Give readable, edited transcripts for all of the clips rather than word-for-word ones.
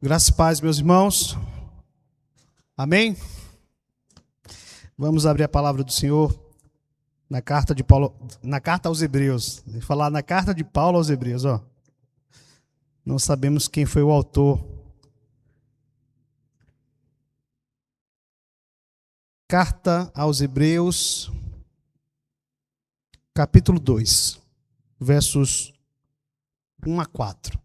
Graça e paz, meus irmãos. Amém? Vamos abrir a palavra do Senhor na carta de Paulo, na carta aos Hebreus. Vou falar na carta de Paulo aos Hebreus, ó. Não sabemos quem foi o autor. Carta aos Hebreus, capítulo 2, versos 1 a 4.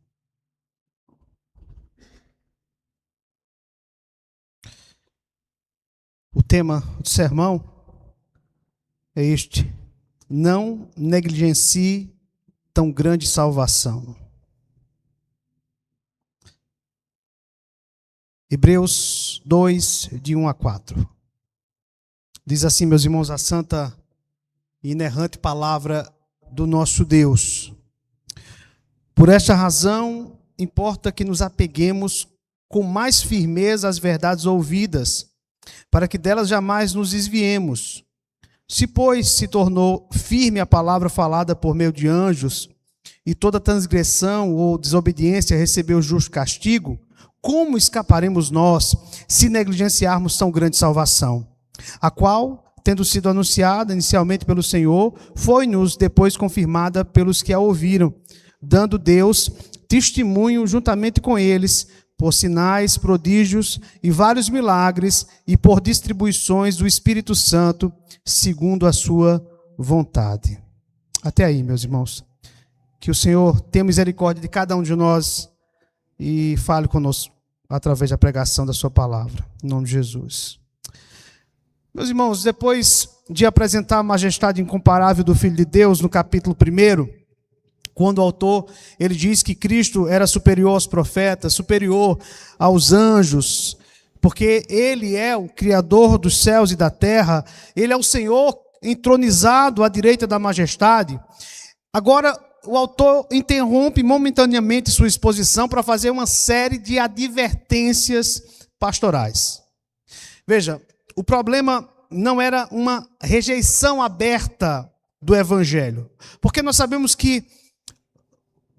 O tema do sermão é este: não negligencie tão grande salvação. Hebreus 2, de 1 a 4. Diz assim, meus irmãos, a santa e inerrante palavra do nosso Deus. Por esta razão, importa que nos apeguemos com mais firmeza às verdades ouvidas, para que delas jamais nos desviemos. Se, pois, se tornou firme a palavra falada por meio de anjos, e toda transgressão ou desobediência recebeu justo castigo, como escaparemos nós, se negligenciarmos tão grande salvação? A qual, tendo sido anunciada inicialmente pelo Senhor, foi-nos depois confirmada pelos que a ouviram, dando Deus testemunho juntamente com eles, por sinais, prodígios e vários milagres, e por distribuições do Espírito Santo, segundo a sua vontade. Até aí, meus irmãos. Que o Senhor tenha misericórdia de cada um de nós e fale conosco através da pregação da sua palavra. Em nome de Jesus. Meus irmãos, depois de apresentar a majestade incomparável do Filho de Deus, no capítulo 1, quando o autor ele diz que Cristo era superior aos profetas, superior aos anjos, porque Ele é o Criador dos céus e da terra, Ele é o Senhor entronizado à direita da majestade. Agora, o autor interrompe momentaneamente sua exposição para fazer uma série de advertências pastorais. Veja, o problema não era uma rejeição aberta do Evangelho, porque nós sabemos que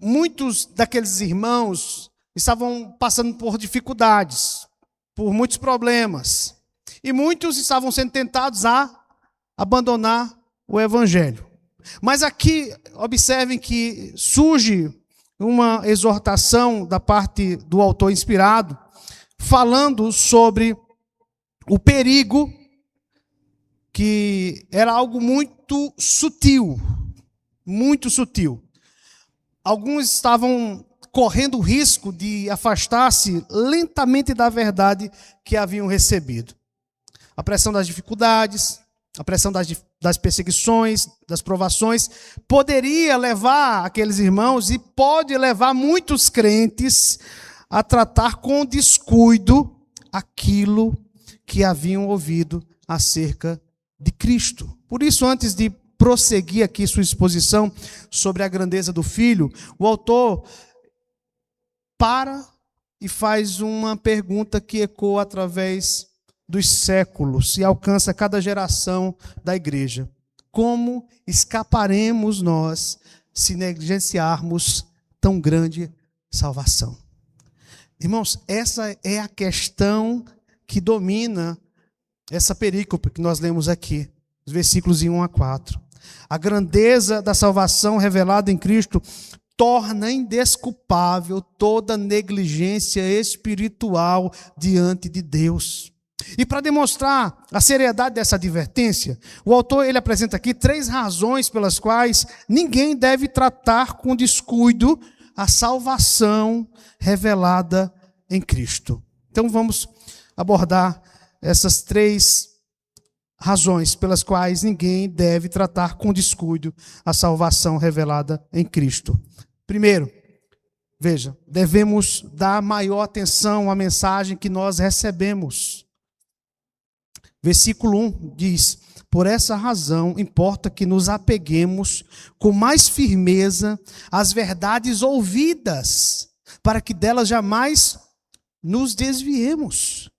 muitos daqueles irmãos estavam passando por dificuldades, por muitos problemas, e muitos estavam sendo tentados a abandonar o Evangelho. Mas aqui, observem que surge uma exortação da parte do autor inspirado, falando sobre o perigo, que era algo muito sutil, muito sutil. Alguns estavam correndo o risco de afastar-se lentamente da verdade que haviam recebido. A pressão das dificuldades, a pressão das perseguições, das provações, poderia levar aqueles irmãos e pode levar muitos crentes a tratar com descuido aquilo que haviam ouvido acerca de Cristo. Por isso, antes de prosseguir aqui sua exposição sobre a grandeza do Filho, o autor para e faz uma pergunta que ecoa através dos séculos e alcança cada geração da igreja. Como escaparemos nós se negligenciarmos tão grande salvação? Irmãos, essa é a questão que domina essa perícope que nós lemos aqui, os versículos de 1 a 4. A grandeza da salvação revelada em Cristo torna indesculpável toda negligência espiritual diante de Deus. E para demonstrar a seriedade dessa advertência, o autor ele apresenta aqui 3 razões pelas quais ninguém deve tratar com descuido a salvação revelada em Cristo. Então vamos abordar essas 3 razões pelas quais ninguém deve tratar com descuido a salvação revelada em Cristo. Primeiro, veja, devemos dar maior atenção à mensagem que nós recebemos. Versículo 1 diz: por essa razão importa que nos apeguemos com mais firmeza às verdades ouvidas, para que delas jamais nos desviemos.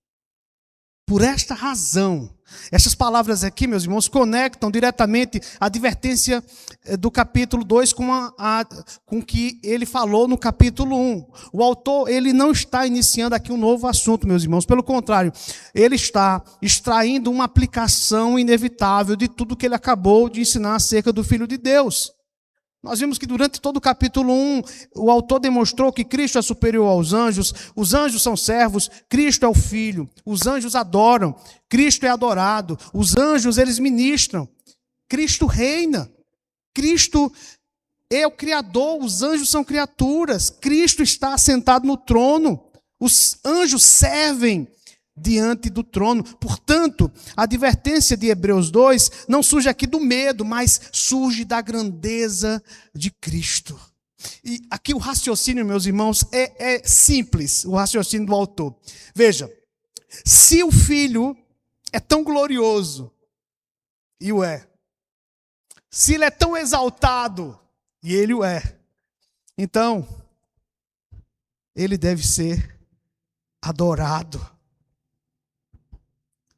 Por esta razão, Essas palavras aqui, meus irmãos, conectam diretamente a advertência do capítulo 2 com o que ele falou no capítulo 1. O autor, ele não está iniciando aqui um novo assunto, meus irmãos. Pelo contrário, ele está extraindo uma aplicação inevitável de tudo que ele acabou de ensinar acerca do Filho de Deus. Nós vimos que durante todo o capítulo 1, o autor demonstrou que Cristo é superior aos anjos, os anjos são servos, Cristo é o Filho, os anjos adoram, Cristo é adorado, os anjos eles ministram, Cristo reina, Cristo é o Criador, os anjos são criaturas, Cristo está assentado no trono, os anjos servem diante do trono. Portanto, a advertência de Hebreus 2 não surge aqui do medo, mas surge da grandeza de Cristo. E aqui o raciocínio, meus irmãos, é simples, o raciocínio do autor. Veja, se o Filho é tão glorioso, e o é, se ele é tão exaltado, e ele o é, então, ele deve ser adorado.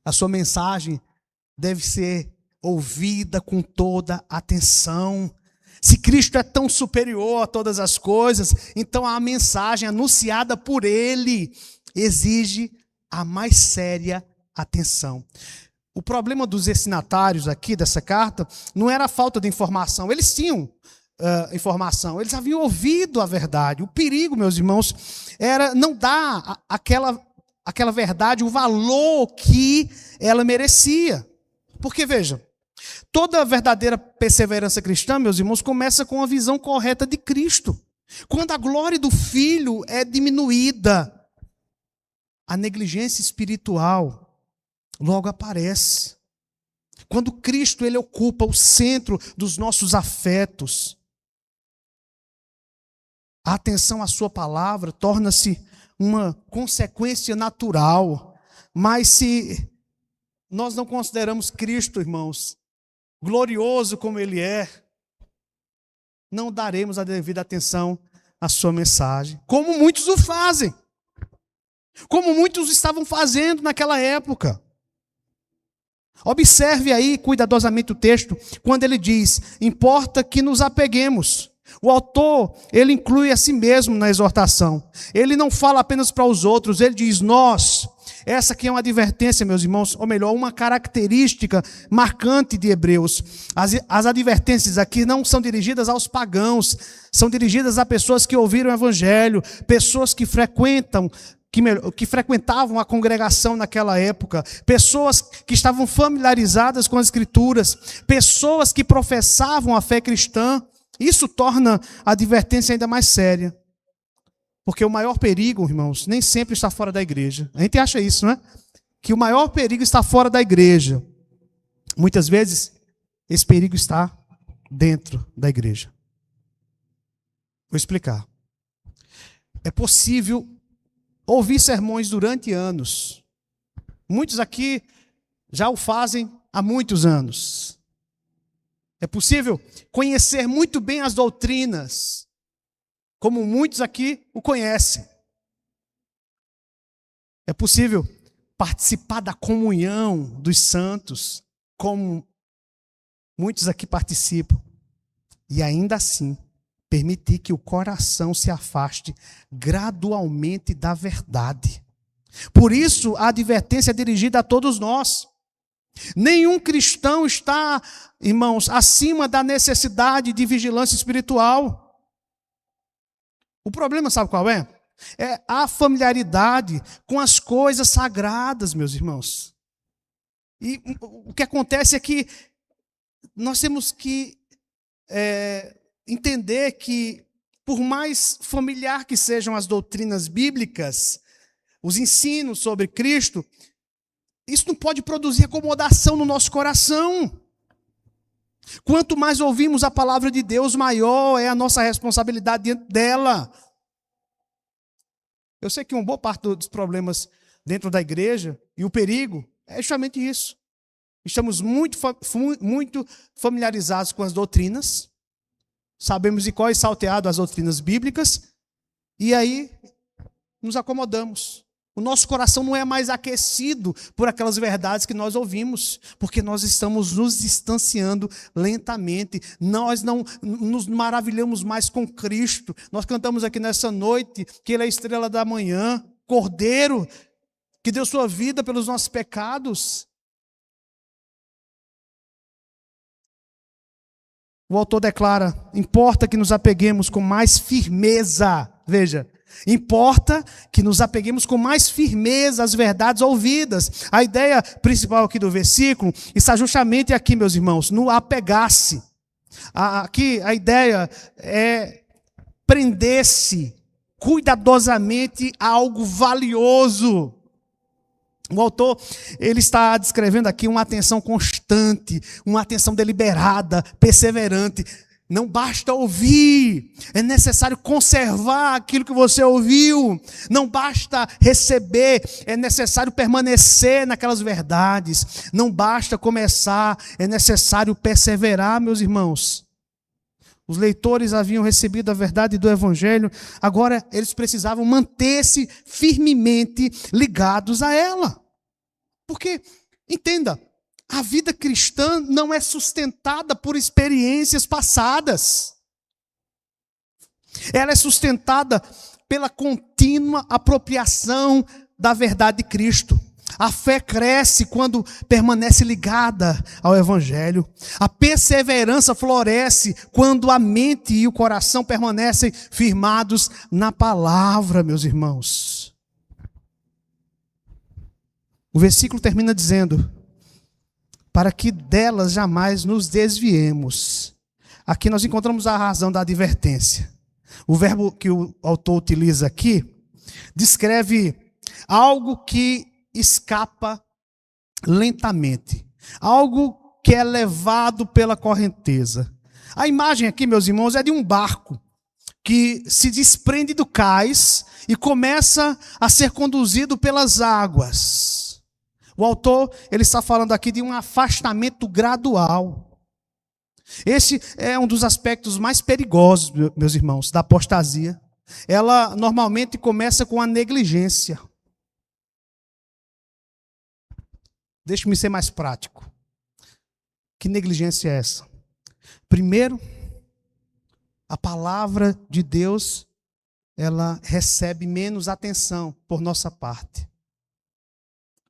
A sua mensagem deve ser ouvida com toda atenção. Se Cristo é tão superior a todas as coisas, então a mensagem anunciada por Ele exige a mais séria atenção. O problema dos destinatários aqui dessa carta não era a falta de informação. Eles tinham informação, eles haviam ouvido a verdade. O perigo, meus irmãos, era não dar aquela verdade o valor que ela merecia. Porque, veja, toda verdadeira perseverança cristã, meus irmãos, começa com a visão correta de Cristo. Quando a glória do Filho é diminuída, a negligência espiritual logo aparece. Quando Cristo ele ocupa o centro dos nossos afetos, a atenção à sua palavra torna-se uma consequência natural. Mas se nós não consideramos Cristo, irmãos, glorioso como Ele é, não daremos a devida atenção à sua mensagem, como muitos o fazem, como muitos estavam fazendo naquela época. Observe aí cuidadosamente o texto, quando ele diz, importa que nos apeguemos. O autor, ele inclui a si mesmo na exortação. Ele não fala apenas para os outros, ele diz nós. Essa aqui é uma advertência, meus irmãos, ou melhor, uma característica marcante de Hebreus. As advertências aqui não são dirigidas aos pagãos, são dirigidas a pessoas que ouviram o evangelho, pessoas que frequentavam a congregação naquela época, pessoas que estavam familiarizadas com as escrituras, pessoas que professavam a fé cristã. Isso torna a advertência ainda mais séria. Porque o maior perigo, irmãos, nem sempre está fora da igreja. A gente acha isso, não é? Que o maior perigo está fora da igreja. Muitas vezes, esse perigo está dentro da igreja. Vou explicar. É possível ouvir sermões durante anos. Muitos aqui já o fazem há muitos anos. É possível conhecer muito bem as doutrinas, como muitos aqui o conhecem. É possível participar da comunhão dos santos, como muitos aqui participam, e ainda assim permitir que o coração se afaste gradualmente da verdade. Por isso, a advertência é dirigida a todos nós. Nenhum cristão está, irmãos, acima da necessidade de vigilância espiritual. O problema, sabe qual é? É a familiaridade com as coisas sagradas, meus irmãos. E o que acontece é que nós temos que entender que, por mais familiar que sejam as doutrinas bíblicas, os ensinos sobre Cristo, isso não pode produzir acomodação no nosso coração. Quanto mais ouvimos a palavra de Deus, maior é a nossa responsabilidade diante dela. Eu sei que uma boa parte dos problemas dentro da igreja e o perigo é justamente isso. Estamos muito familiarizados com as doutrinas, sabemos de qual é salteado as doutrinas bíblicas, e aí nos acomodamos. O nosso coração não é mais aquecido por aquelas verdades que nós ouvimos, porque nós estamos nos distanciando lentamente. Nós não nos maravilhamos mais com Cristo. Nós cantamos aqui nessa noite que Ele é a estrela da manhã, Cordeiro, que deu sua vida pelos nossos pecados. O autor declara: importa que nos apeguemos com mais firmeza. Veja, importa que nos apeguemos com mais firmeza às verdades ouvidas. A ideia principal aqui do versículo está justamente aqui, meus irmãos, no apegar-se. Aqui a ideia é prender-se cuidadosamente a algo valioso. O autor, ele está descrevendo aqui uma atenção constante, uma atenção deliberada, perseverante. Não basta ouvir, é necessário conservar aquilo que você ouviu. Não basta receber, é necessário permanecer naquelas verdades. Não basta começar, é necessário perseverar, meus irmãos. Os leitores haviam recebido a verdade do Evangelho, agora eles precisavam manter-se firmemente ligados a ela. Porque, entenda, a vida cristã não é sustentada por experiências passadas. Ela é sustentada pela contínua apropriação da verdade de Cristo. A fé cresce quando permanece ligada ao Evangelho. A perseverança floresce quando a mente e o coração permanecem firmados na palavra, meus irmãos. O versículo termina dizendo: para que delas jamais nos desviemos. Aqui nós encontramos a razão da advertência. O verbo que o autor utiliza aqui descreve algo que escapa lentamente, algo que é levado pela correnteza. A imagem aqui, meus irmãos, é de um barco que se desprende do cais e começa a ser conduzido pelas águas. O autor, ele está falando aqui de um afastamento gradual. Esse é um dos aspectos mais perigosos, meus irmãos, da apostasia. Ela normalmente começa com a negligência. Deixe-me ser mais prático. Que negligência é essa? Primeiro, a palavra de Deus, ela recebe menos atenção por nossa parte.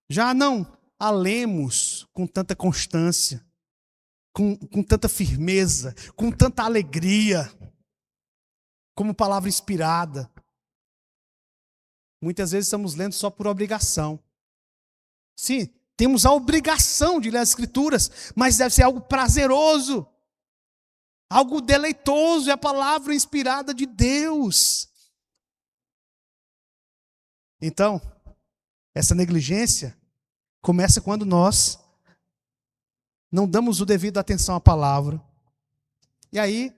Já não a lemos com tanta constância, com tanta firmeza, com tanta alegria, como palavra inspirada. Muitas vezes estamos lendo só por obrigação. Sim, temos a obrigação de ler as Escrituras, mas deve ser algo prazeroso, algo deleitoso, é a palavra inspirada de Deus. Então, essa negligência começa quando nós não damos o devido atenção à palavra. E aí,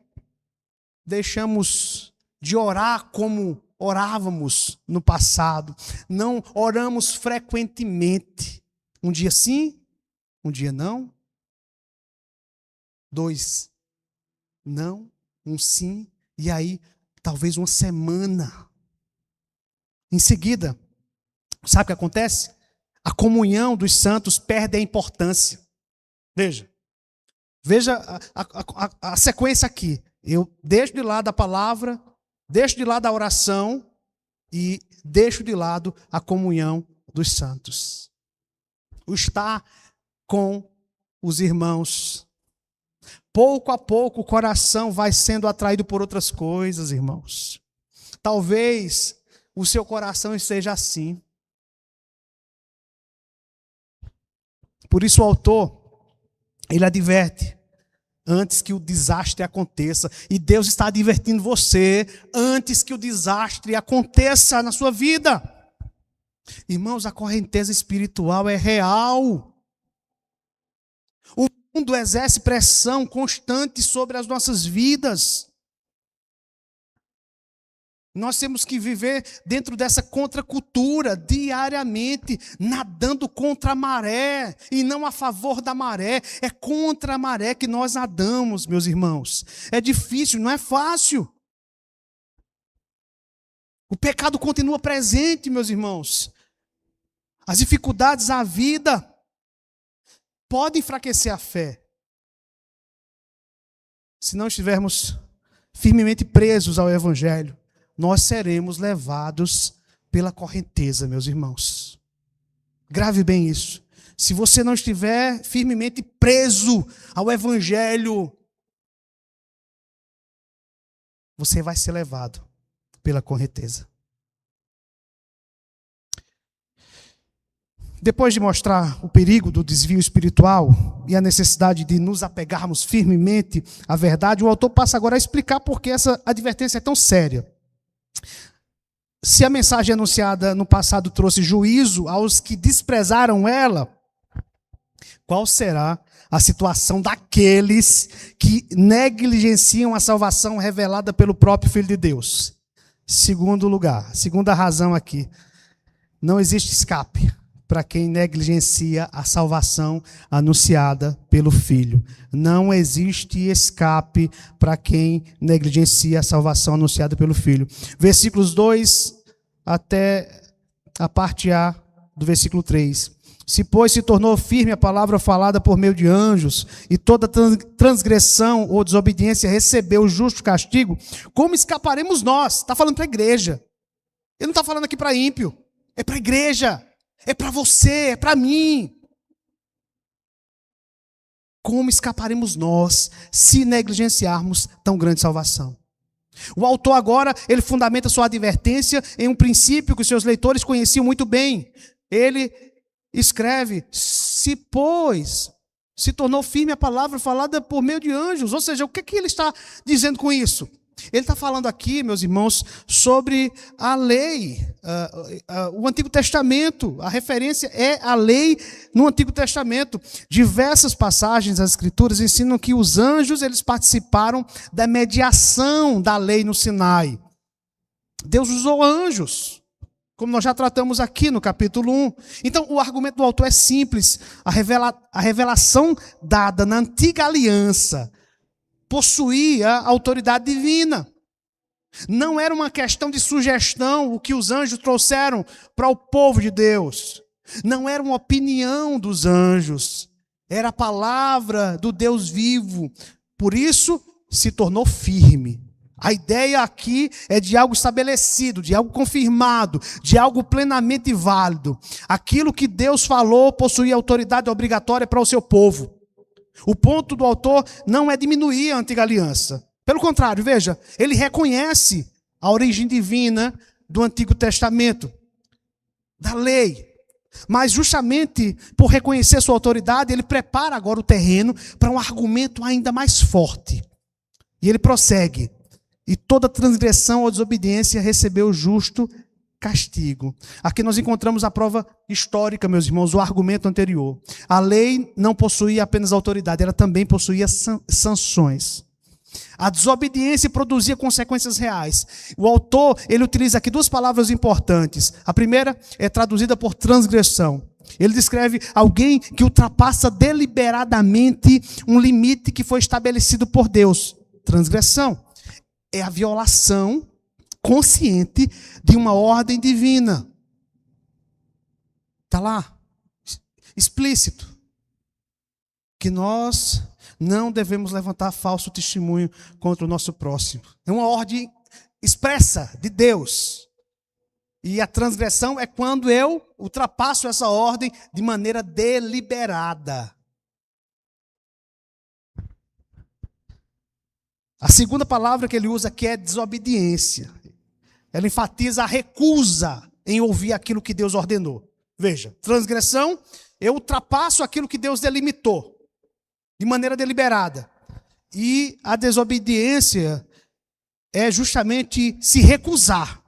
deixamos de orar como orávamos no passado. Não oramos frequentemente. Um dia sim, um dia não. 2 não, um sim. E aí, talvez uma semana. Em seguida, sabe o que acontece? A comunhão dos santos perde a importância. Veja a sequência aqui. Eu deixo de lado a palavra, deixo de lado a oração e deixo de lado a comunhão dos santos. O estar com os irmãos. Pouco a pouco o coração vai sendo atraído por outras coisas, irmãos. Talvez o seu coração esteja assim. Por isso o autor, ele adverte antes que o desastre aconteça. E Deus está advertindo você antes que o desastre aconteça na sua vida. Irmãos, a correnteza espiritual é real. O mundo exerce pressão constante sobre as nossas vidas. Nós temos que viver dentro dessa contracultura diariamente, nadando contra a maré e não a favor da maré. É contra a maré que nós nadamos, meus irmãos. É difícil, não é fácil. O pecado continua presente, meus irmãos. As dificuldades, a vida, podem enfraquecer a fé. Se não estivermos firmemente presos ao Evangelho, nós seremos levados pela correnteza, meus irmãos. Grave bem isso. Se você não estiver firmemente preso ao Evangelho, você vai ser levado pela correnteza. Depois de mostrar o perigo do desvio espiritual e a necessidade de nos apegarmos firmemente à verdade, o autor passa agora a explicar por que essa advertência é tão séria. Se a mensagem anunciada no passado trouxe juízo aos que desprezaram ela, qual será a situação daqueles que negligenciam a salvação revelada pelo próprio Filho de Deus? Segundo lugar, segunda razão aqui, não existe escape para quem negligencia a salvação anunciada pelo Filho. Não existe escape para quem negligencia a salvação anunciada pelo Filho. Versículos 2 até a parte A do versículo 3. Se, pois, se tornou firme a palavra falada por meio de anjos, e toda transgressão ou desobediência recebeu o justo castigo, como escaparemos nós? Está falando para a igreja. Ele não está falando aqui para ímpio. É para a igreja. É para você, é para mim. Como escaparemos nós se negligenciarmos tão grande salvação? O autor agora, ele fundamenta sua advertência em um princípio que os seus leitores conheciam muito bem. Ele escreve, se pois se tornou firme a palavra falada por meio de anjos. Ou seja, o que ele está dizendo com isso? Ele está falando aqui, meus irmãos, sobre a lei, o Antigo Testamento. A referência é a lei no Antigo Testamento. Diversas passagens das Escrituras ensinam que os anjos eles participaram da mediação da lei no Sinai. Deus usou anjos, como nós já tratamos aqui no capítulo 1. Então, o argumento do autor é simples. A revelação dada na antiga aliança possuía autoridade divina. Não era uma questão de sugestão o que os anjos trouxeram para o povo de Deus. Não era uma opinião dos anjos. Era a palavra do Deus vivo. Por isso, se tornou firme. A ideia aqui é de algo estabelecido, de algo confirmado, de algo plenamente válido. Aquilo que Deus falou possuía autoridade obrigatória para o seu povo. O ponto do autor não é diminuir a antiga aliança. Pelo contrário, veja, ele reconhece a origem divina do Antigo Testamento, da lei. Mas justamente por reconhecer sua autoridade, ele prepara agora o terreno para um argumento ainda mais forte. E ele prossegue. E toda transgressão ou desobediência recebeu justo castigo. Aqui nós encontramos a prova histórica, meus irmãos, o argumento anterior. A lei não possuía apenas autoridade, ela também possuía sanções. A desobediência produzia consequências reais. O autor, ele utiliza aqui duas palavras importantes. A primeira é traduzida por transgressão. Ele descreve alguém que ultrapassa deliberadamente um limite que foi estabelecido por Deus. Transgressão é a violação consciente de uma ordem divina. Está lá, explícito, que nós não devemos levantar falso testemunho contra o nosso próximo. É uma ordem expressa de Deus. E a transgressão é quando eu ultrapasso essa ordem de maneira deliberada. A segunda palavra que ele usa aqui é desobediência. Ela enfatiza a recusa em ouvir aquilo que Deus ordenou. Veja, transgressão, eu ultrapasso aquilo que Deus delimitou, de maneira deliberada. E a desobediência é justamente se recusar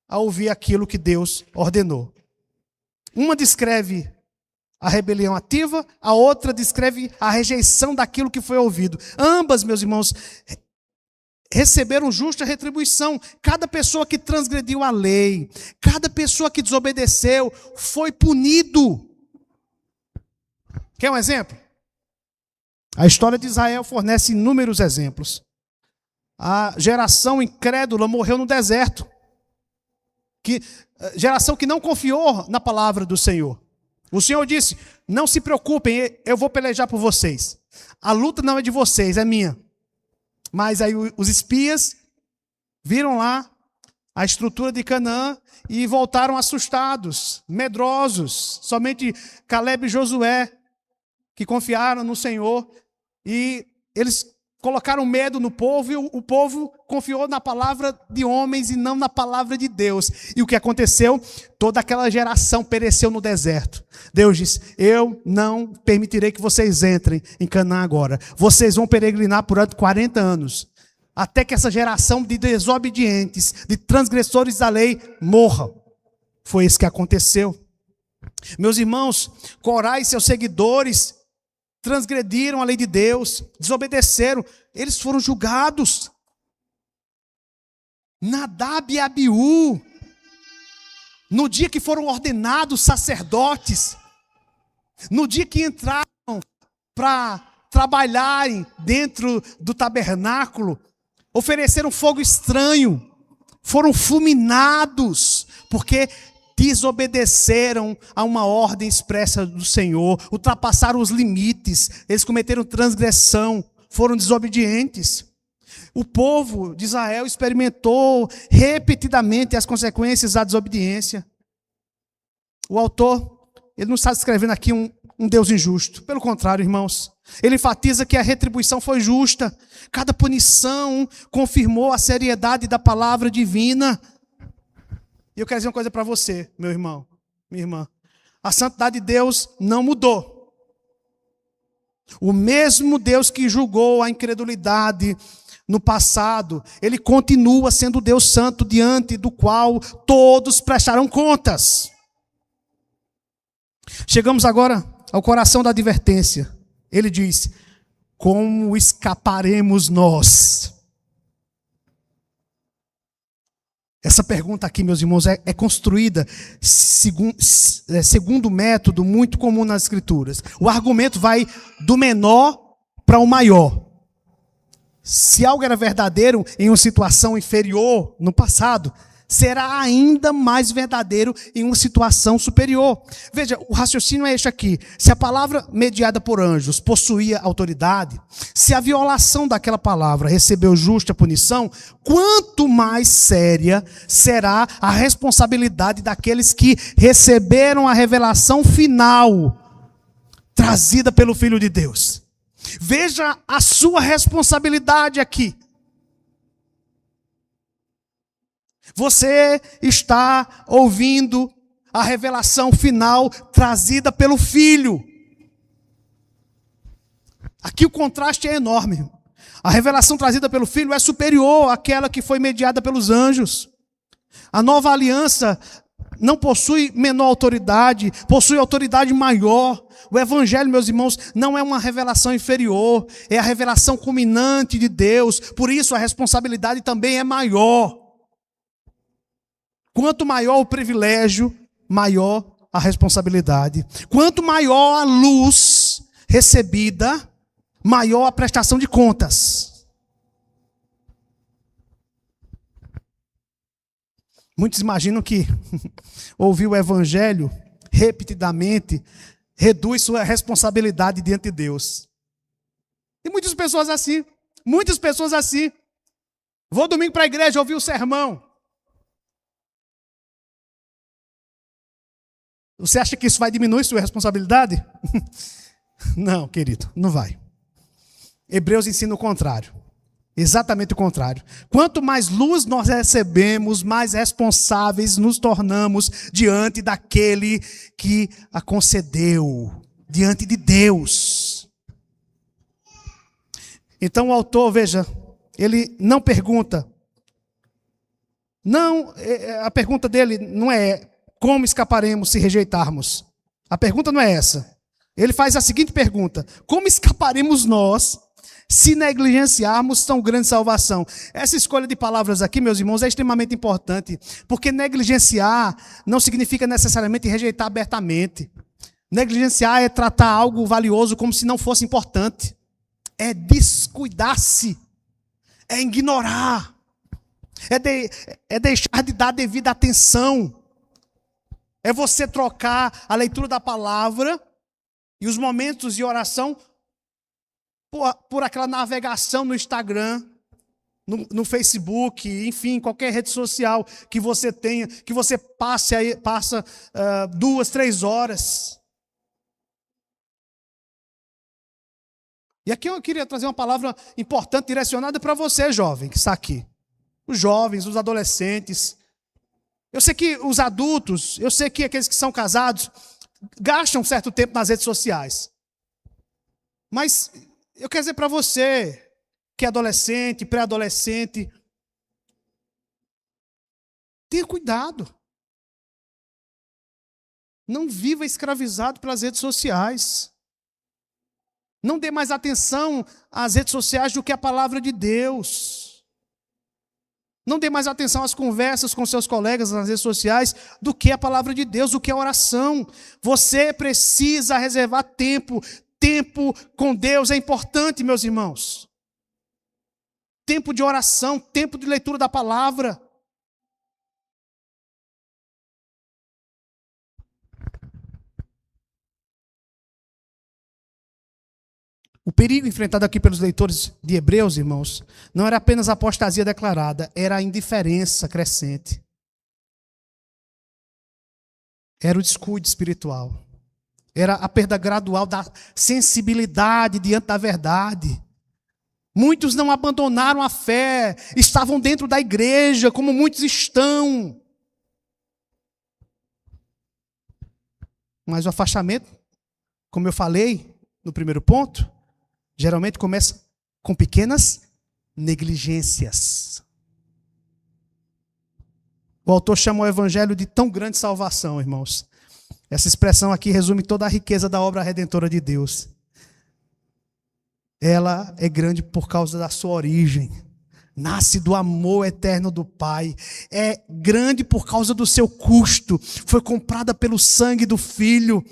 a ouvir aquilo que Deus ordenou. Uma descreve a rebelião ativa, a outra descreve a rejeição daquilo que foi ouvido. Ambas, meus irmãos, receberam justa retribuição. Cada pessoa que transgrediu a lei, cada pessoa que desobedeceu, foi punido. Quer um exemplo? A história de Israel fornece inúmeros exemplos. A geração incrédula morreu no deserto. geração que não confiou na palavra do Senhor. O Senhor disse: não se preocupem, eu vou pelejar por vocês. A luta não é de vocês, é minha. Mas aí os espias viram lá a estrutura de Canaã e voltaram assustados, medrosos. Somente Calebe e Josué, que confiaram no Senhor, e eles colocaram medo no povo, e o povo confiou na palavra de homens e não na palavra de Deus. E o que aconteceu? Toda aquela geração pereceu no deserto. Deus disse: eu não permitirei que vocês entrem em Canaã agora. Vocês vão peregrinar por 40 anos, até que essa geração de desobedientes, de transgressores da lei, morra. Foi isso que aconteceu. Meus irmãos, Corá e seus seguidores transgrediram a lei de Deus, desobedeceram, eles foram julgados. Nadab e Abiú, no dia que foram ordenados sacerdotes, no dia que entraram para trabalharem dentro do tabernáculo, ofereceram fogo estranho, foram fulminados, porque desobedeceram a uma ordem expressa do Senhor, ultrapassaram os limites, eles cometeram transgressão, foram desobedientes. O povo de Israel experimentou repetidamente as consequências da desobediência. O autor, ele não está descrevendo aqui um Deus injusto. Pelo contrário, irmãos, ele enfatiza que a retribuição foi justa. Cada punição confirmou a seriedade da palavra divina. E eu quero dizer uma coisa para você, meu irmão, minha irmã. A santidade de Deus não mudou. O mesmo Deus que julgou a incredulidade no passado, Ele continua sendo o Deus santo diante do qual todos prestarão contas. Chegamos agora ao coração da advertência. Ele diz: como escaparemos nós? Essa pergunta aqui, meus irmãos, é construída segundo um método muito comum nas Escrituras. O argumento vai do menor para o maior. Se algo era verdadeiro em uma situação inferior no passado, será ainda mais verdadeiro em uma situação superior. Veja, o raciocínio é este aqui. Se a palavra mediada por anjos possuía autoridade, se a violação daquela palavra recebeu justa punição, quanto mais séria será a responsabilidade daqueles que receberam a revelação final trazida pelo Filho de Deus. Veja a sua responsabilidade aqui. Você está ouvindo a revelação final trazida pelo Filho. Aqui o contraste é enorme. A revelação trazida pelo Filho é superior àquela que foi mediada pelos anjos. A nova aliança não possui menor autoridade, possui autoridade maior. O Evangelho, meus irmãos, não é uma revelação inferior, é a revelação culminante de Deus. Por isso a responsabilidade também é maior. Quanto maior o privilégio, maior a responsabilidade. Quanto maior a luz recebida, maior a prestação de contas. Muitos imaginam que ouvir o Evangelho repetidamente reduz sua responsabilidade diante de Deus. E muitas pessoas assim. Muitas pessoas assim. Vou domingo para a igreja ouvir o sermão. Você acha que isso vai diminuir sua responsabilidade? Não, querido, não vai. Hebreus ensina o contrário. Exatamente o contrário. Quanto mais luz nós recebemos, mais responsáveis nos tornamos diante daquele que a concedeu, diante de Deus. Então o autor, veja, ele não pergunta. Não, a pergunta dele não é como escaparemos se rejeitarmos. A pergunta não é essa. Ele faz a seguinte pergunta: como escaparemos nós se negligenciarmos tão grande salvação? Essa escolha de palavras aqui, meus irmãos, é extremamente importante, porque negligenciar não significa necessariamente rejeitar abertamente. Negligenciar é tratar algo valioso como se não fosse importante. É descuidar-se. É ignorar. é deixar de dar devida atenção, é você trocar a leitura da palavra e os momentos de oração por aquela navegação no Instagram, no Facebook, enfim, qualquer rede social que você tenha, que você passa 2, 3 horas. E aqui eu queria trazer uma palavra importante, direcionada para você, jovem, que está aqui. Os jovens, os adolescentes. Eu sei que os adultos, eu sei que aqueles que são casados, gastam um certo tempo nas redes sociais. Mas eu quero dizer para você, que é adolescente, pré-adolescente, tenha cuidado. Não viva escravizado pelas redes sociais. Não dê mais atenção às redes sociais do que à palavra de Deus. Não dê mais atenção às conversas com seus colegas nas redes sociais do que à palavra de Deus, do que à oração. Você precisa reservar tempo. Tempo com Deus é importante, meus irmãos. Tempo de oração, tempo de leitura da palavra. O perigo enfrentado aqui pelos leitores de Hebreus, irmãos, não era apenas a apostasia declarada, era a indiferença crescente. Era o descuido espiritual. Era a perda gradual da sensibilidade diante da verdade. Muitos não abandonaram a fé, estavam dentro da igreja, como muitos estão. Mas o afastamento, como eu falei no primeiro ponto, geralmente começa com pequenas negligências. O autor chama o evangelho de tão grande salvação, irmãos. Essa expressão aqui resume toda a riqueza da obra redentora de Deus. Ela é grande por causa da sua origem. Nasce do amor eterno do Pai. É grande por causa do seu custo. Foi comprada pelo sangue do Filho.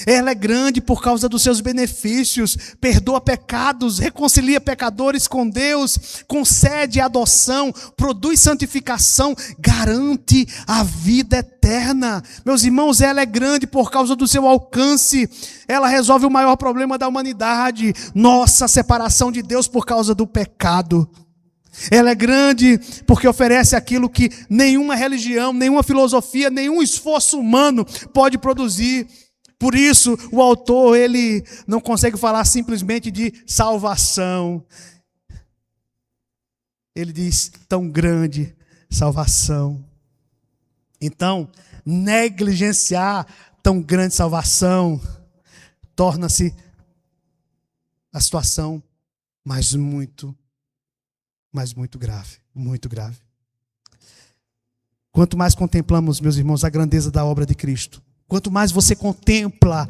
Ela é grande por causa dos seus benefícios, perdoa pecados, reconcilia pecadores com Deus, concede adoção, produz santificação, garante a vida eterna. Meus irmãos, ela é grande por causa do seu alcance, ela resolve o maior problema da humanidade, nossa separação de Deus por causa do pecado. Ela é grande porque oferece aquilo que nenhuma religião, nenhuma filosofia, nenhum esforço humano pode produzir. Por isso, o autor, ele não consegue falar simplesmente de salvação. Ele diz, tão grande salvação. Então, negligenciar tão grande salvação torna-se a situação muito grave, muito grave. Quanto mais contemplamos, meus irmãos, a grandeza da obra de Cristo, quanto mais você contempla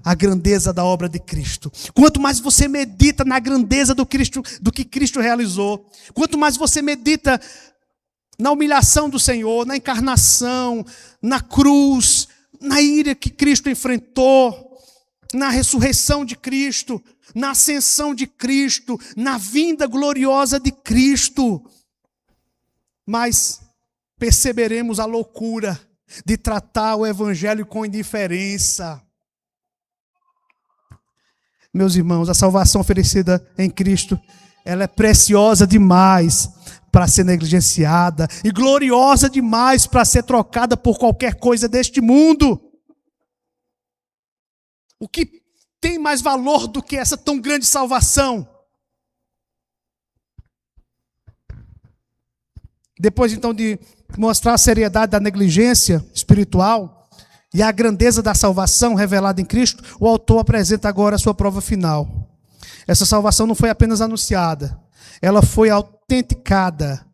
a grandeza da obra de Cristo, quanto mais você medita na grandeza do que Cristo realizou, quanto mais você medita na humilhação do Senhor, na encarnação, na cruz, na ira que Cristo enfrentou, na ressurreição de Cristo, na ascensão de Cristo, na vinda gloriosa de Cristo, mas perceberemos a loucura de tratar o evangelho com indiferença. Meus irmãos, a salvação oferecida em Cristo, ela é preciosa demais para ser negligenciada e gloriosa demais para ser trocada por qualquer coisa deste mundo. O que tem mais valor do que essa tão grande salvação? Depois então de mostrar a seriedade da negligência espiritual e a grandeza da salvação revelada em Cristo, o autor apresenta agora a sua prova final. Essa salvação não foi apenas anunciada, ela foi autenticada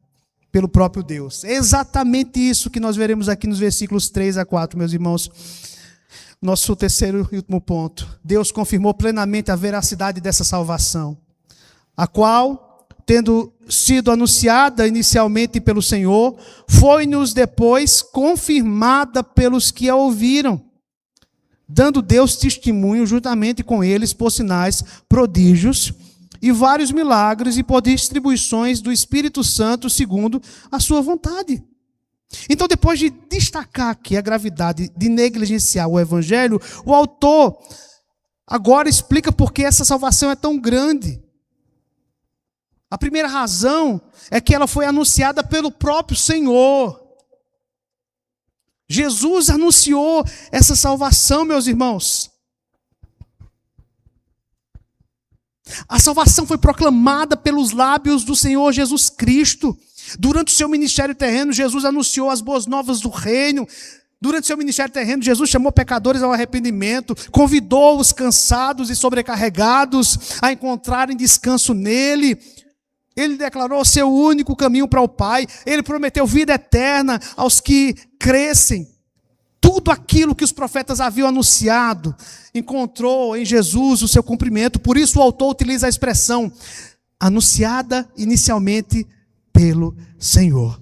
pelo próprio Deus. É exatamente isso que nós veremos aqui nos versículos 3 a 4, meus irmãos. Nosso terceiro e último ponto. Deus confirmou plenamente a veracidade dessa salvação, a qual, tendo sido anunciada inicialmente pelo Senhor, foi-nos depois confirmada pelos que a ouviram, dando Deus testemunho juntamente com eles por sinais, prodígios e vários milagres e por distribuições do Espírito Santo segundo a sua vontade. Então, depois de destacar aqui a gravidade de negligenciar o evangelho, o autor agora explica por que essa salvação é tão grande. A primeira razão é que ela foi anunciada pelo próprio Senhor. Jesus anunciou essa salvação, meus irmãos. A salvação foi proclamada pelos lábios do Senhor Jesus Cristo. Durante o seu ministério terreno, Jesus anunciou as boas novas do reino. Durante o seu ministério terreno, Jesus chamou pecadores ao arrependimento, convidou os cansados e sobrecarregados a encontrarem descanso nele. Ele declarou seu único caminho para o Pai. Ele prometeu vida eterna aos que crescem. Tudo aquilo que os profetas haviam anunciado encontrou em Jesus o seu cumprimento. Por isso o autor utiliza a expressão anunciada inicialmente pelo Senhor.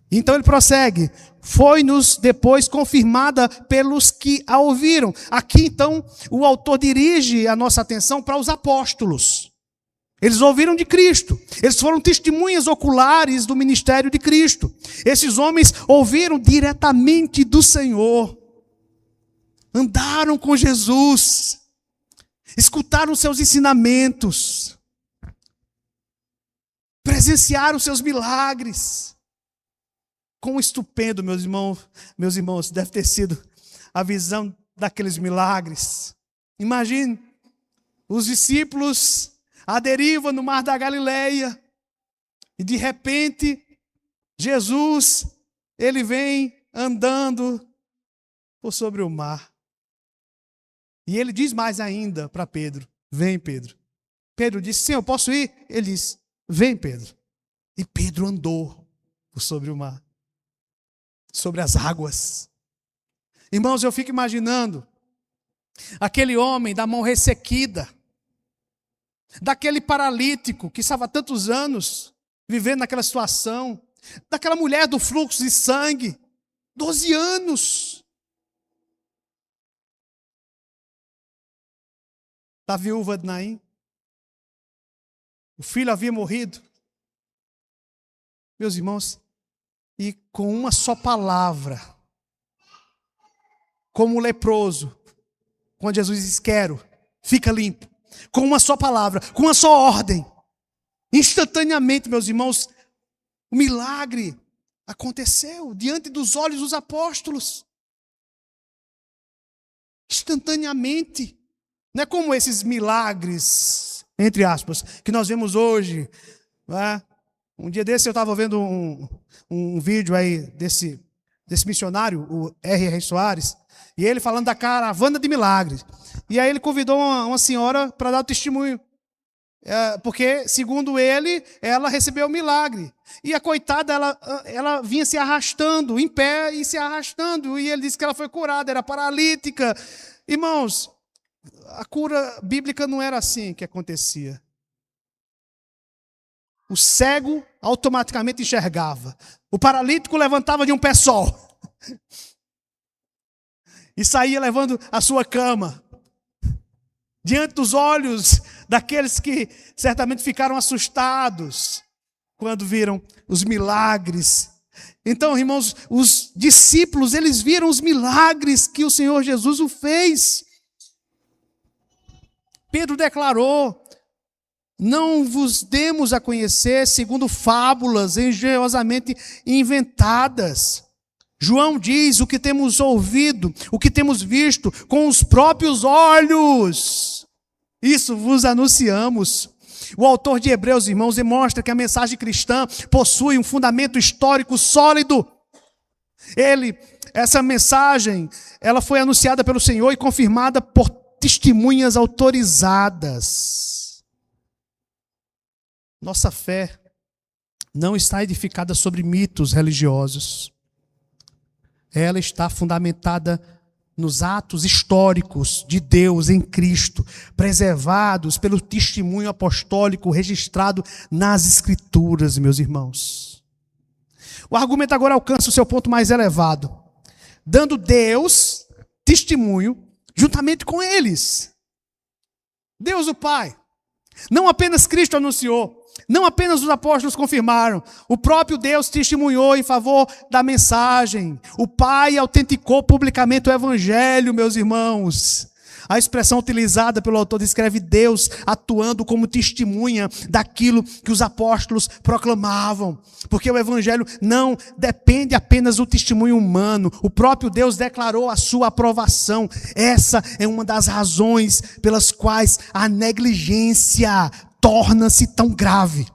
Então ele prossegue. Foi-nos depois confirmada pelos que a ouviram. Aqui então o autor dirige a nossa atenção para os apóstolos. Eles ouviram de Cristo. Eles foram testemunhas oculares do ministério de Cristo. Esses homens ouviram diretamente do Senhor. Andaram com Jesus. Escutaram seus ensinamentos. Presenciaram seus milagres. Quão estupendo, meus irmãos, deve ter sido a visão daqueles milagres. Imagine os discípulos à deriva no mar da Galileia, e de repente, Jesus, ele vem andando por sobre o mar. E ele diz mais ainda para Pedro, vem Pedro. Pedro disse, Senhor, posso ir? Ele disse, vem Pedro. E Pedro andou por sobre o mar, sobre as águas. Irmãos, eu fico imaginando aquele homem da mão ressequida, daquele paralítico que estava há tantos anos vivendo naquela situação, daquela mulher do fluxo de sangue, 12 anos. Da viúva de Naim. O filho havia morrido. Meus irmãos, e com uma só palavra, como o leproso, quando Jesus diz, quero, fica limpo. Com uma só palavra, com uma só ordem. Instantaneamente, meus irmãos, o milagre aconteceu diante dos olhos dos apóstolos. Instantaneamente. Não é como esses milagres, entre aspas, que nós vemos hoje. Não é? Um dia desse eu estava vendo um vídeo aí desse missionário, o R.R. Soares, e ele falando da caravana de milagres. E aí ele convidou uma senhora para dar o testemunho. Porque, segundo ele, ela recebeu o milagre. E a coitada, ela vinha se arrastando, em pé e se arrastando. E ele disse que ela foi curada, era paralítica. Irmãos, a cura bíblica não era assim que acontecia. O cego automaticamente enxergava. O paralítico levantava de um pé só. E saía levando a sua cama. Diante dos olhos daqueles que certamente ficaram assustados quando viram os milagres. Então, irmãos, os discípulos, eles viram os milagres que o Senhor Jesus o fez. Pedro declarou, não vos demos a conhecer segundo fábulas engenhosamente inventadas. João diz o que temos ouvido, o que temos visto com os próprios olhos. Isso vos anunciamos. O autor de Hebreus, irmãos, demonstra que a mensagem cristã possui um fundamento histórico sólido. Essa mensagem, ela foi anunciada pelo Senhor e confirmada por testemunhas autorizadas. Nossa fé não está edificada sobre mitos religiosos. Ela está fundamentada nos atos históricos de Deus em Cristo, preservados pelo testemunho apostólico registrado nas Escrituras, meus irmãos. O argumento agora alcança o seu ponto mais elevado, dando Deus testemunho juntamente com eles. Deus o Pai Não apenas Cristo anunciou, não apenas os apóstolos confirmaram, o próprio Deus testemunhou em favor da mensagem. O Pai autenticou publicamente o Evangelho, meus irmãos. A expressão utilizada pelo autor descreve Deus atuando como testemunha daquilo que os apóstolos proclamavam. Porque o Evangelho não depende apenas do testemunho humano. O próprio Deus declarou a sua aprovação. Essa é uma das razões pelas quais a negligência torna-se tão grave.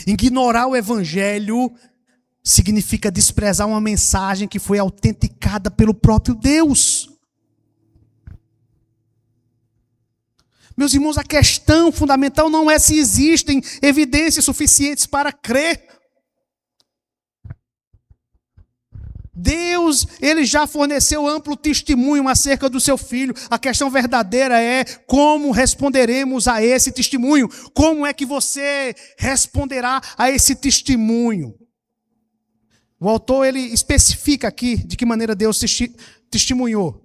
Ignorar o Evangelho significa desprezar uma mensagem que foi autenticada pelo próprio Deus. Meus irmãos, a questão fundamental não é se existem evidências suficientes para crer. Deus, Ele já forneceu amplo testemunho acerca do seu Filho. A questão verdadeira é como responderemos a esse testemunho. Como é que você responderá a esse testemunho? O autor, ele especifica aqui de que maneira Deus testemunhou.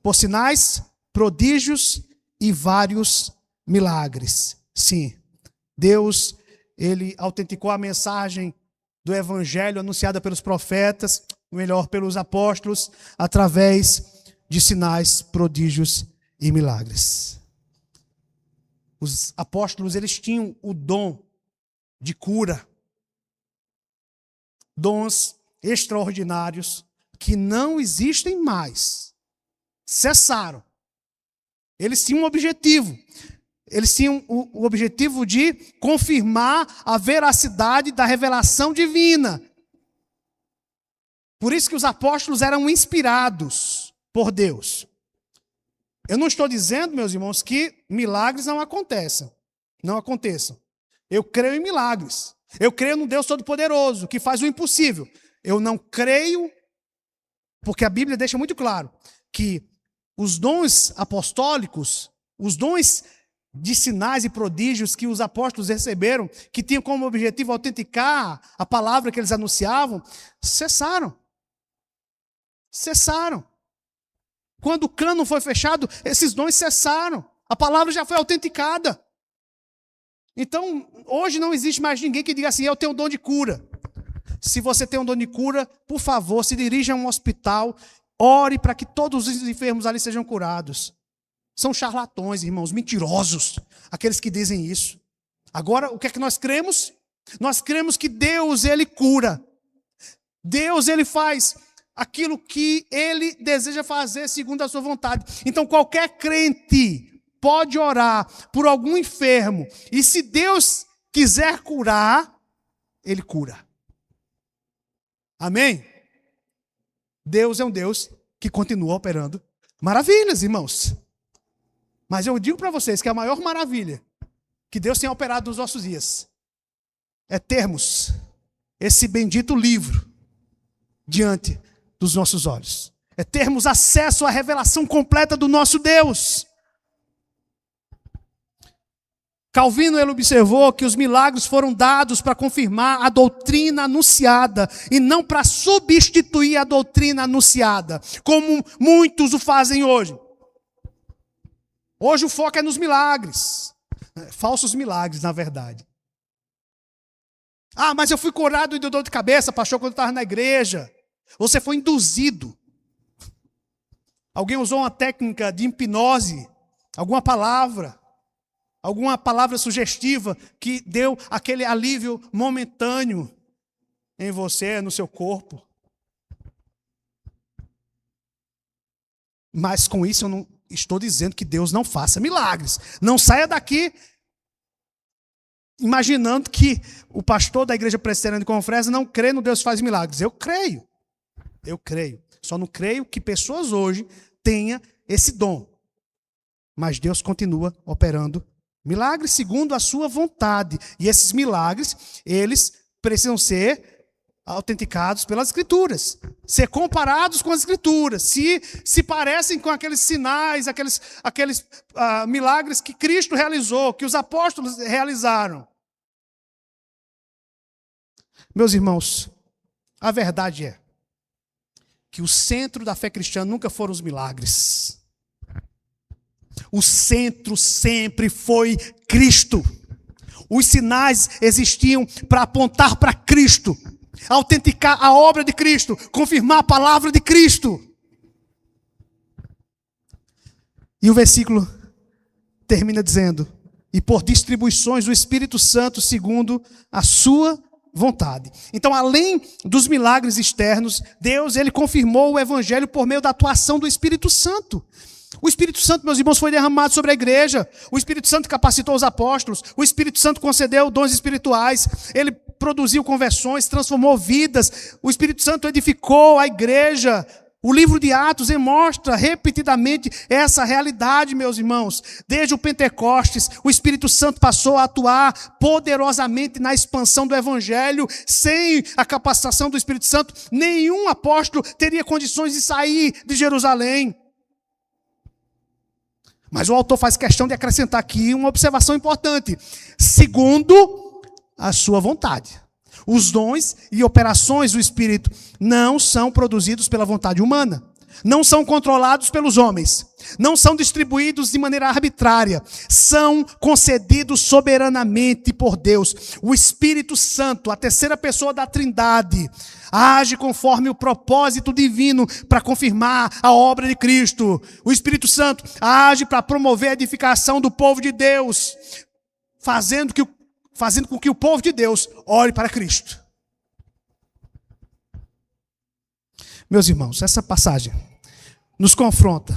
Por sinais, prodígios e vários milagres. Sim, Deus, Ele autenticou a mensagem do Evangelho anunciada pelos profetas, ou melhor, pelos apóstolos, através de sinais, prodígios e milagres. Os apóstolos, eles tinham o dom de cura. Dons extraordinários que não existem mais. Cessaram. Eles tinham um objetivo. Eles tinham o objetivo de confirmar a veracidade da revelação divina. Por isso que os apóstolos eram inspirados por Deus. Eu não estou dizendo, meus irmãos, que milagres não aconteçam. Não aconteçam. Eu creio em milagres. Eu creio no Deus Todo-Poderoso, que faz o impossível. Eu não creio, porque a Bíblia deixa muito claro que os dons apostólicos, os dons de sinais e prodígios que os apóstolos receberam, que tinham como objetivo autenticar a palavra que eles anunciavam, cessaram. Cessaram. Quando o cânon foi fechado, esses dons cessaram. A palavra já foi autenticada. Então, hoje não existe mais ninguém que diga assim, eu tenho um dom de cura. Se você tem um dom de cura, por favor, se dirija a um hospital. Ore para que todos os enfermos ali sejam curados. São charlatões, irmãos, mentirosos, aqueles que dizem isso. Agora, o que é que nós cremos? Nós cremos que Deus, Ele cura. Deus, Ele faz aquilo que Ele deseja fazer segundo a sua vontade. Então, qualquer crente pode orar por algum enfermo. E se Deus quiser curar, Ele cura. Amém? Deus é um Deus que continua operando maravilhas, irmãos. Mas eu digo para vocês que a maior maravilha que Deus tem operado nos nossos dias é termos esse bendito livro diante dos nossos olhos. É termos acesso à revelação completa do nosso Deus. Calvino, ele observou que os milagres foram dados para confirmar a doutrina anunciada e não para substituir a doutrina anunciada, como muitos o fazem hoje. Hoje o foco é nos milagres, falsos milagres, na verdade. Ah, mas eu fui curado de dor de cabeça, pastor, quando eu estava na igreja. Você foi induzido. Alguém usou uma técnica de hipnose, alguma palavra sugestiva que deu aquele alívio momentâneo em você, no seu corpo. Mas com isso eu não estou dizendo que Deus não faça milagres. Não saia daqui imaginando que o pastor da igreja presbiteriana de Confresa não crê no Deus que faz milagres. Eu creio. Só não creio que pessoas hoje tenham esse dom. Mas Deus continua operando milagres segundo a sua vontade. E esses milagres, eles precisam ser autenticados pelas Escrituras. Ser comparados com as Escrituras. Se parecem com aqueles sinais, aqueles milagres que Cristo realizou, que os apóstolos realizaram. Meus irmãos, a verdade é que o centro da fé cristã nunca foram os milagres. O centro sempre foi Cristo. Os sinais existiam para apontar para Cristo, autenticar a obra de Cristo, confirmar a palavra de Cristo. E o versículo termina dizendo: e por distribuições do Espírito Santo segundo a sua vontade. Então, além dos milagres externos, Deus ele confirmou o evangelho por meio da atuação do Espírito Santo. O Espírito Santo, meus irmãos, foi derramado sobre a igreja. O Espírito Santo capacitou os apóstolos. O Espírito Santo concedeu dons espirituais. Ele produziu conversões, transformou vidas. O Espírito Santo edificou a igreja. O livro de Atos mostra repetidamente essa realidade, meus irmãos. Desde o Pentecostes, o Espírito Santo passou a atuar poderosamente na expansão do Evangelho. Sem a capacitação do Espírito Santo, nenhum apóstolo teria condições de sair de Jerusalém. Mas o autor faz questão de acrescentar aqui uma observação importante. Segundo a sua vontade. Os dons e operações do Espírito não são produzidos pela vontade humana. Não são controlados pelos homens. Não são distribuídos de maneira arbitrária. São concedidos soberanamente por Deus. O Espírito Santo, a terceira pessoa da Trindade, age conforme o propósito divino para confirmar a obra de Cristo. O Espírito Santo age para promover a edificação do povo de Deus, fazendo com que o povo de Deus olhe para Cristo. Meus irmãos, essa passagem nos confronta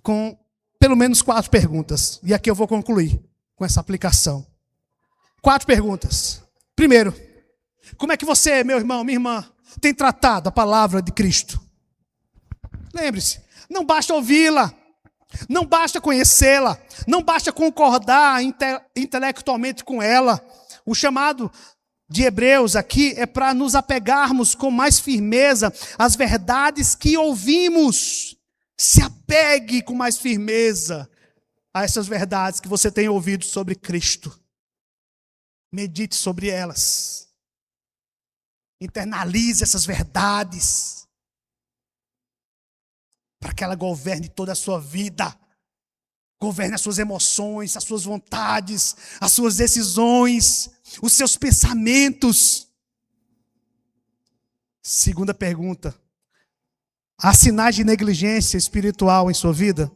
com pelo menos 4 perguntas. E aqui eu vou concluir com essa aplicação. 4 perguntas. Primeiro, como é que você, meu irmão, minha irmã, tem tratado a palavra de Cristo? Lembre-se, não basta ouvi-la, não basta conhecê-la, não basta concordar intelectualmente com ela. O chamado de Hebreus aqui é para nos apegarmos com mais firmeza às verdades que ouvimos. Se apegue com mais firmeza a essas verdades que você tem ouvido sobre Cristo. Medite sobre elas. Internalize essas verdades, para que ela governe toda a sua vida, governe as suas emoções, as suas vontades, as suas decisões, os seus pensamentos. Segunda pergunta: há sinais de negligência espiritual em sua vida?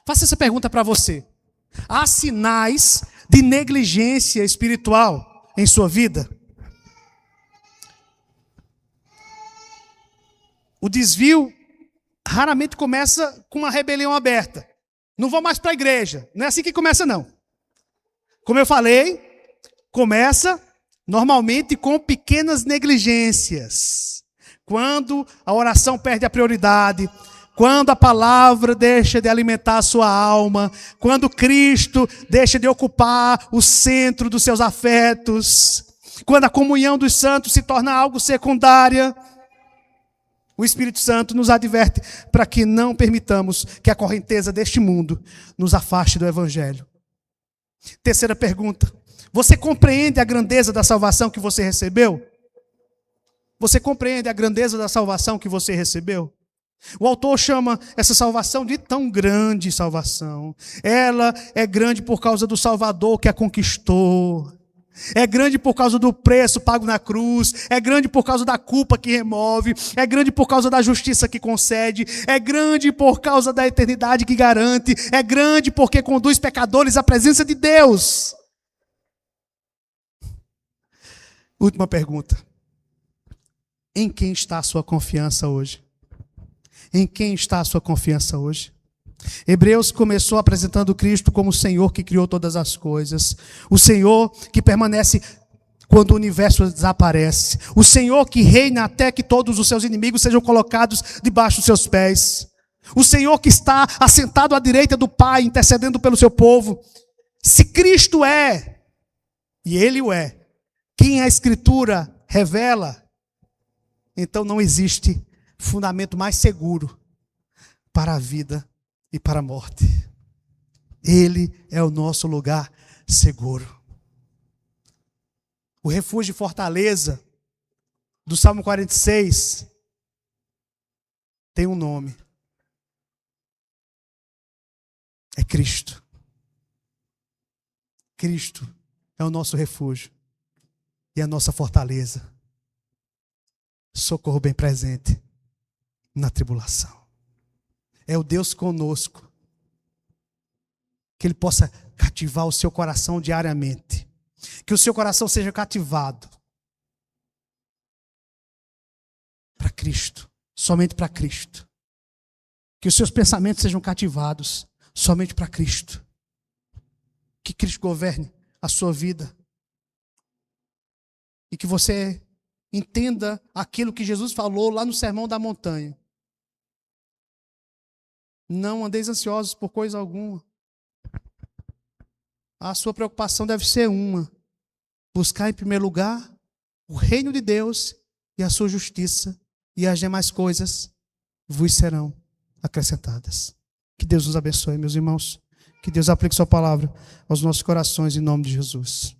Faça essa pergunta para você. Há sinais de negligência espiritual em sua vida? O desvio raramente começa com uma rebelião aberta. Não vou mais para a igreja. Não é assim que começa, não. Como eu falei, começa normalmente com pequenas negligências. Quando a oração perde a prioridade, quando a palavra deixa de alimentar a sua alma, quando Cristo deixa de ocupar o centro dos seus afetos, quando a comunhão dos santos se torna algo secundário. O Espírito Santo nos adverte para que não permitamos que a correnteza deste mundo nos afaste do Evangelho. Terceira pergunta: você compreende a grandeza da salvação que você recebeu? Você compreende a grandeza da salvação que você recebeu? O autor chama essa salvação de tão grande salvação. Ela é grande por causa do Salvador que a conquistou. É grande por causa do preço pago na cruz. É grande por causa da culpa que remove. É grande por causa da justiça que concede. É grande por causa da eternidade que garante. É grande porque conduz pecadores à presença de Deus. Última pergunta: em quem está a sua confiança hoje? Em quem está a sua confiança hoje? Hebreus começou apresentando Cristo como o Senhor que criou todas as coisas. O Senhor que permanece quando o universo desaparece. O Senhor que reina até que todos os seus inimigos sejam colocados debaixo dos seus pés. O Senhor que está assentado à direita do Pai, intercedendo pelo seu povo. Se Cristo é, e Ele o é, quem a Escritura revela, então não existe fundamento mais seguro para a vida e para a morte. Ele é o nosso lugar seguro. O refúgio e fortaleza do Salmo 46 tem um nome. é Cristo. Cristo é o nosso refúgio e a nossa fortaleza. Socorro bem presente na tribulação. É o Deus conosco. Que Ele possa cativar o seu coração diariamente. Que o seu coração seja cativado para Cristo, somente para Cristo. Que os seus pensamentos sejam cativados somente para Cristo. Que Cristo governe a sua vida. E que você entenda aquilo que Jesus falou lá no Sermão da Montanha. Não andeis ansiosos por coisa alguma. A sua preocupação deve ser uma: buscar em primeiro lugar o reino de Deus e a sua justiça, e as demais coisas vos serão acrescentadas. Que Deus nos abençoe, meus irmãos. Que Deus aplique sua palavra aos nossos corações, em nome de Jesus.